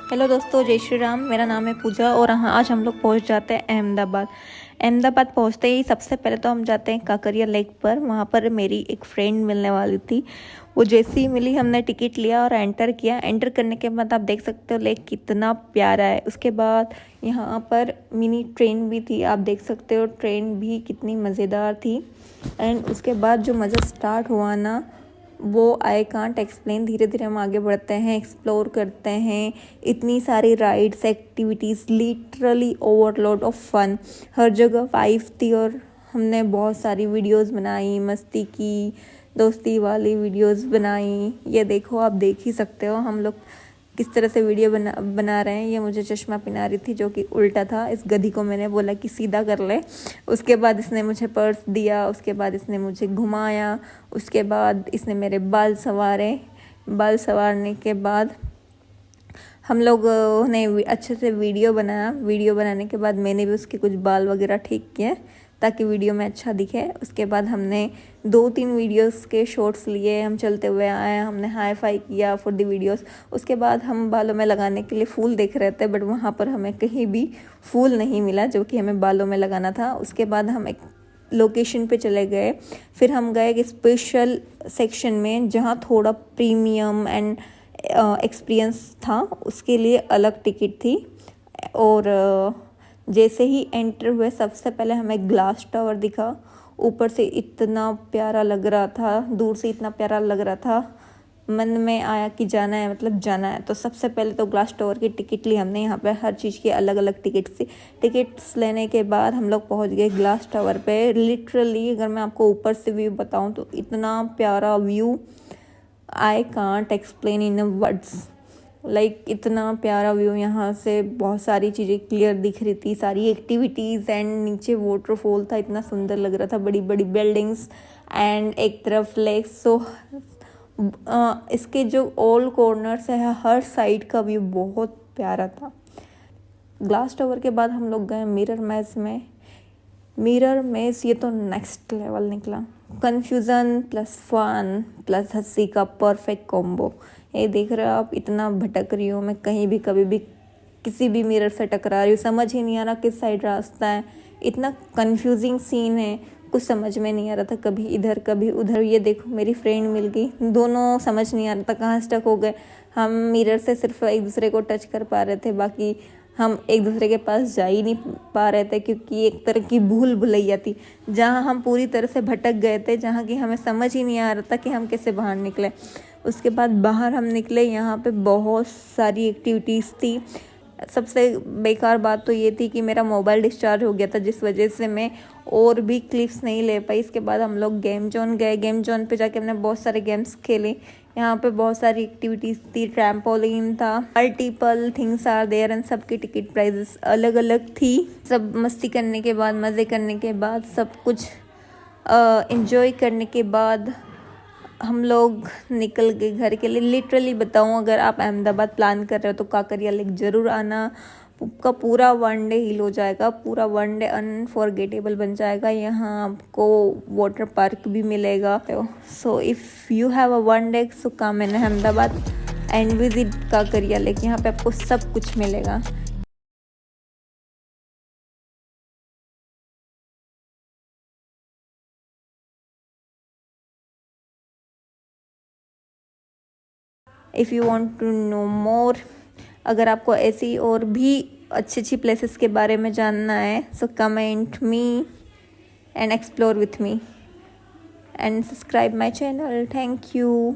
Hello दोस्तों, जय श्री राम। मेरा नाम है पूजा और आज हम लोग पहुंच जाते हैं अहमदाबाद। अहमदाबाद पहुंचते ही सबसे पहले तो हम जाते हैं काकरिया लेक पर। वहां पर मेरी एक फ्रेंड मिलने वाली थी। वो जैसे ही मिली हमने टिकट लिया और एंटर किया। एंटर करने के बाद आप देख सकते हो लेक कितना प्यारा है। उसके बाद यहाँ पर मिनी ट्रेन भी थी, आप देख सकते हो ट्रेन भी कितनी मज़ेदार थी। एंड उसके बाद जो मज़ा स्टार्ट हुआ ना, वो आई कांट एक्सप्लेन। धीरे धीरे हम आगे बढ़ते हैं, एक्सप्लोर करते हैं, इतनी सारी rides, activities, literally overload of fun. हर जगह वाइफ थी और हमने बहुत सारी वीडियोस बनाई, मस्ती की, दोस्ती वाली वीडियोस बनाई। ये देखो, आप देख ही सकते हो हम लोग किस तरह से वीडियो बना रहे हैं। ये मुझे चश्मा पहना रही थी जो कि उल्टा था। इस गधी को मैंने बोला कि सीधा कर ले। उसके बाद इसने मुझे पर्स दिया, उसके बाद इसने मुझे घुमाया, उसके बाद इसने मेरे बाल संवारे। बाल संवारने के बाद हम लोग ने अच्छे से वीडियो बनाया। वीडियो बनाने के बाद मैंने भी उसके कुछ बाल वगैरह ठीक किए ताकि वीडियो में अच्छा दिखे। उसके बाद हमने 2-3 वीडियोस के शॉट्स लिए। हम चलते हुए आए, हमने हाई फाई किया फॉर द वीडियोस। उसके बाद हम बालों में लगाने के लिए फूल देख रहे थे, बट वहाँ पर हमें कहीं भी फूल नहीं मिला जो कि हमें बालों में लगाना था। उसके बाद हम एक लोकेशन पे चले गए। फिर हम गए एक स्पेशल सेक्शन में जहाँ थोड़ा प्रीमियम एंड एक्सपीरियंस था, उसके लिए अलग टिकट थी। और जैसे ही एंटर हुए सबसे पहले हमें ग्लास टावर दिखा। ऊपर से इतना प्यारा लग रहा था, दूर से इतना प्यारा लग रहा था, मन में आया कि जाना है, मतलब जाना है। तो सबसे पहले तो ग्लास टावर की टिकट ली हमने। यहाँ पे हर चीज़ की अलग अलग टिकट थी। टिकट्स लेने के बाद हम लोग पहुँच गए ग्लास टावर पे। लिटरली अगर मैं आपको ऊपर से व्यू बताऊँ तो इतना प्यारा view, I can't explain in words. Like इतना प्यारा व्यू, यहाँ से बहुत सारी चीज़ें क्लियर दिख रही थी, सारी एक्टिविटीज़। एंड नीचे वाटरफॉल था, इतना सुंदर लग रहा था, बड़ी बड़ी बिल्डिंग्स एंड एक तरफ लेक। सो इसके जो ऑल कॉर्नर्स है, हर साइड का व्यू बहुत प्यारा था। ग्लास टावर के बाद हम लोग गए मिरर मैज में। मिरर मेज ये तो नेक्स्ट लेवल निकला। कन्फ्यूज़न प्लस फन प्लस हंसी का परफेक्ट कॉम्बो। ये देख रहे हो आप, इतना भटक रही हूँ मैं, कहीं भी कभी भी किसी भी मिरर से टकरा रही हूँ, समझ ही नहीं आ रहा किस साइड रास्ता है। इतना कंफ्यूजिंग सीन है, कुछ समझ में नहीं आ रहा था, कभी इधर कभी उधर। ये देखो मेरी फ्रेंड मिल गई, दोनों समझ नहीं आ रहा था कहाँ स्टक हो गए। हम मिरर से सिर्फ एक दूसरे को टच कर पा रहे थे, बाकी हम एक दूसरे के पास जा ही नहीं पा रहे थे, क्योंकि एक तरह की भूल भुलैया थी जहाँ हम पूरी तरह से भटक गए थे, जहाँ की हमें समझ ही नहीं आ रहा था कि हम कैसे बाहर निकले। उसके बाद बाहर हम निकले, यहाँ पे बहुत सारी एक्टिविटीज़ थी। सबसे बेकार बात तो ये थी कि मेरा मोबाइल डिस्चार्ज हो गया था, जिस वजह से मैं और भी क्लिप्स नहीं ले पाई। इसके बाद हम लोग गेम जोन गए। गेम जोन पे जाके हमने बहुत सारे गेम्स खेले। यहाँ पे बहुत सारी एक्टिविटीज़ थी, ट्रैम्पोलिन था, multiple things are there and सबकी टिकट प्राइजेस अलग अलग थी। सब मस्ती करने के बाद, मज़े करने के बाद, सब कुछ एंजॉय करने के बाद हम लोग निकल गए घर के लिए। लिटरली बताऊँ, अगर आप अहमदाबाद प्लान कर रहे हो तो काकरिया लेक ज़रूर आना। आपका पूरा 1 डे हील हो जाएगा, पूरा 1 डे अनफॉरगेटेबल बन जाएगा। यहाँ आपको वाटर पार्क भी मिलेगा। So if you have a 1 day, so come in Ahmedabad and visit Kankaria lake. यहाँ पे आपको सब कुछ मिलेगा। If you want to know more, अगर आपको ऐसी और भी अच्छी अच्छी प्लेसेस के बारे में जानना है, so comment me and explore with me and subscribe my channel. Thank you.